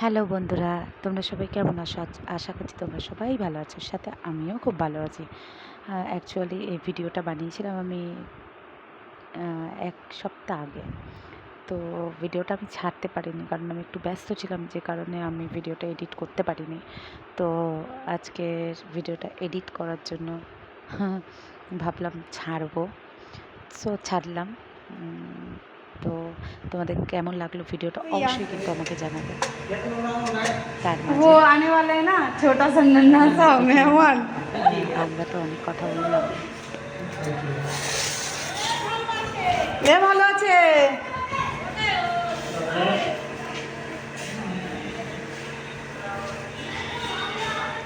Hello বন্ধুরা, তোমরা সবাই কেমন আছো? আশা করছি তোমরা সবাই ভালো আছো। সাথে আমিও খুব ভালো আছি। অ্যাকচুয়ালি এই ভিডিওটা বানিয়েছিলাম আমি ১ সপ্তাহ আগে। তো ভিডিওটা আমি ছাড়তে পারিনি কারণ আমি একটু ব্যস্ত ছিলাম, যে কারণে আমি ভিডিওটা এডিট করতে পারিনি। তো আজকের ভিডিওটা এডিট করার জন্য ভাবলাম ছাড়বো। সো ছাড়লাম। তো তোমাদের কেমন লাগলো ভিডিওটা অবশ্যই কিন্তু আমাকে জানাবে। তার वो মাঝে आने वाला है ना, छोटा सा नन्हा सा দেখলাম मेहमान। আমরা তো অনেক কথা বললাম। এ ভালো আছে।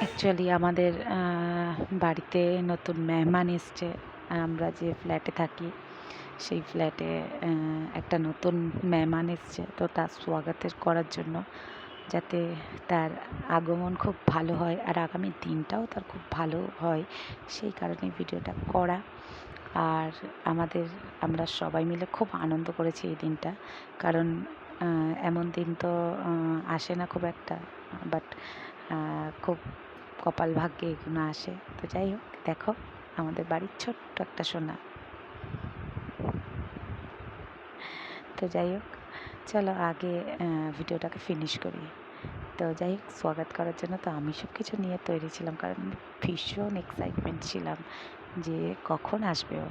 অ্যাকচুয়ালি আমাদের বাড়িতে নতুন মেহমান এসছে। আমরা যে ফ্ল্যাটে থাকি সেই ফ্ল্যাটে একটা নতুন মেহমান এসছে। তো তার স্বাগতের করার জন্য, যাতে তার আগমন খুব ভালো হয় আর আগামী দিনটাও তার খুব ভালো হয়, সেই কারণে ভিডিওটা করা। আর আমরা সবাই মিলে খুব আনন্দ করেছি এই দিনটা। কারণ এমন দিন তো আসে না খুব একটা, বাট খুব কপাল ভাগ্যে এগুলো আসে। তো যাই হোক, দেখো আমাদের বাড়ির ছোট্ট একটা সোনা। তো যাই হোক, চলো আগে ভিডিওটাকে ফিনিশ করি। তো যাই হোক, স্বাগত করার জন্য তো আমি সব কিছু নিয়ে তৈরি ছিলাম, কারণ আমি ভীষণ এক্সাইটমেন্ট ছিলাম যে কখন আসবে ও।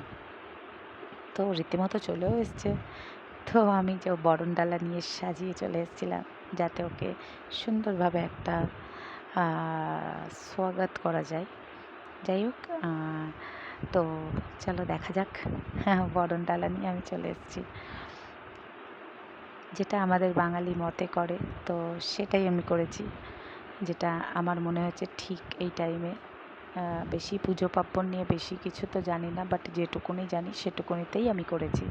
তো রীতিমতো চলেও এসছে। তো আমি যে বরণডালা নিয়ে সাজিয়ে চলে এসেছিলাম, যাতে ওকে সুন্দরভাবে একটা স্বাগত করা যায়। যাই হোক, তো চলো দেখা যাক। বরণডালা নিয়ে আমি চলে এসেছি, যেটা আমাদের বাঙালি মতে করে। তো সেটাই আমি করেছি, যেটা আমার মনে হয়েছে ঠিক এই টাইমে। বেশি পুজো পার্বণ নিয়ে বেশি কিছু তো জানি না, বাট যেটুকুনি জানি সেটুকুনিতেই আমি করেছি।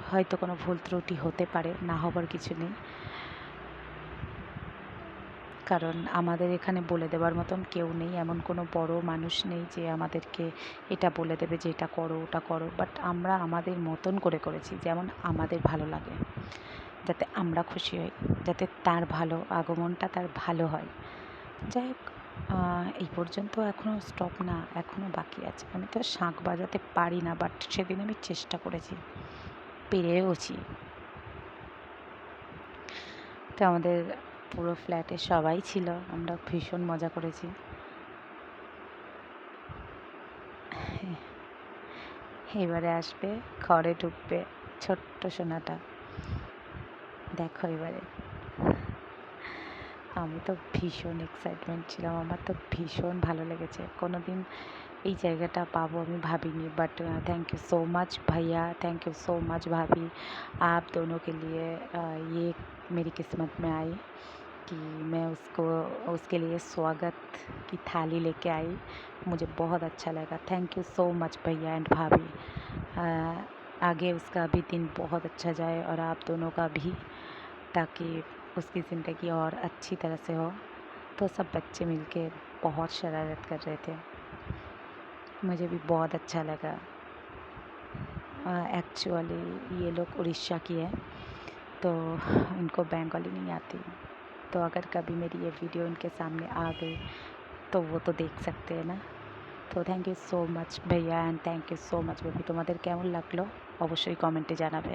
হয়তো কোনো ভুল ত্রুটি হতে পারে, না হবার কিছু নেই, কারণ আমাদের এখানে বলে দেওয়ার মতন কেউ নেই। এমন কোনো বড় মানুষ নেই যে আমাদেরকে এটা বলে দেবে যে এটা করো ওটা করো। বাট আমরা আমাদের মতন করে করেছি, যেমন আমাদের ভালো লাগে, যাতে আমরা খুশি হই, যাতে তার ভালো আগমনটা তার ভালো হয়। যাই হোক, এই পর্যন্ত এখনও স্টপ না, এখনও বাকি আছে। আমি তো শাঁখ বাজাতে পারি না, বাট সেদিন আমি চেষ্টা করেছি, পেরেওছি। তো আমাদের পুরো ফ্ল্যাটে সবাই ছিল, আমরা ভীষণ মজা করেছি। এবারে আসবে, ঘরে ঢুকবে ছোট্ট সোনাটা। দেখো এবারে, আমি তো ভীষণ এক্সাইটমেন্ট ছিলাম, আমার তো ভীষণ ভালো লেগেছে। কোনো দিন এই জায়গাটা পাবো আমি ভাবিনি, but thank you so much भैया, थैंक यू सो मच भाभी। आप दोनों के लिए ये मेरी किस्मत में आई कि मैं उसके लिए स्वागत की थाली लेके आई। मुझे बहुत अच्छा लगा। थैंक यू सो मच भैया एंड भाभी। आगे उसका भी दिन बहुत अच्छा जाए और आप दोनों का भी, ताकि उसकी ज़िंदगी और अच्छी तरह से हो। तो सब बच्चे मिलके बहुत शरारत कर रहे थे, मुझे भी बहुत अच्छा लगा। एक्चुअली ये लोग उड़ीसा की है, तो इनको बंगाली नहीं आती। तो अगर कभी मेरी ये वीडियो इनके सामने आ गई तो वो तो देख सकते हैं ना। तो थैंक यू सो मच भैया and thank you so much baby. তোমাদের কেমন লাগলো অবশ্যই কমেন্টে জানাবে।